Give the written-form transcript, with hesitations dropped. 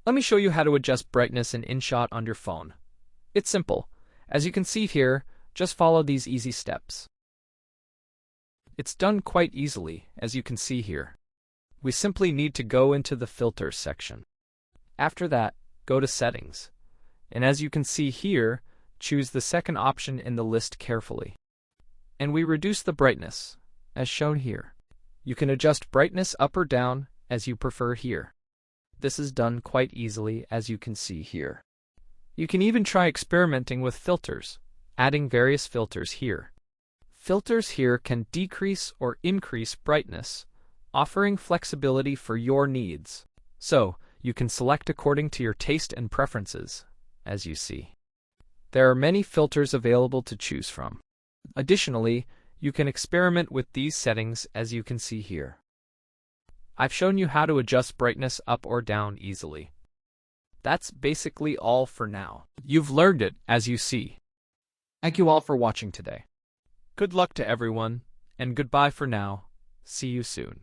Let me show you how to adjust brightness in InShot on your phone. It's simple. As you can see here, just follow these easy steps. It's done quite easily, as you can see here. We simply need to go into the Filters section. After that, go to Settings. And as you can see here, choose the second option in the list carefully. And we reduce the brightness, as shown here. You can adjust brightness up or down as you prefer here. This is done quite easily, as you can see here. You can even try experimenting with filters, adding various filters here. Filters here can decrease or increase brightness, offering flexibility for your needs. So, you can select according to your taste and preferences, as you see. There are many filters available to choose from. Additionally, you can experiment with these settings as you can see here. I've shown you how to adjust brightness up or down easily. That's basically all for now. You've learned it, as you see. Thank you all for watching today. Good luck to everyone, and goodbye for now. See you soon.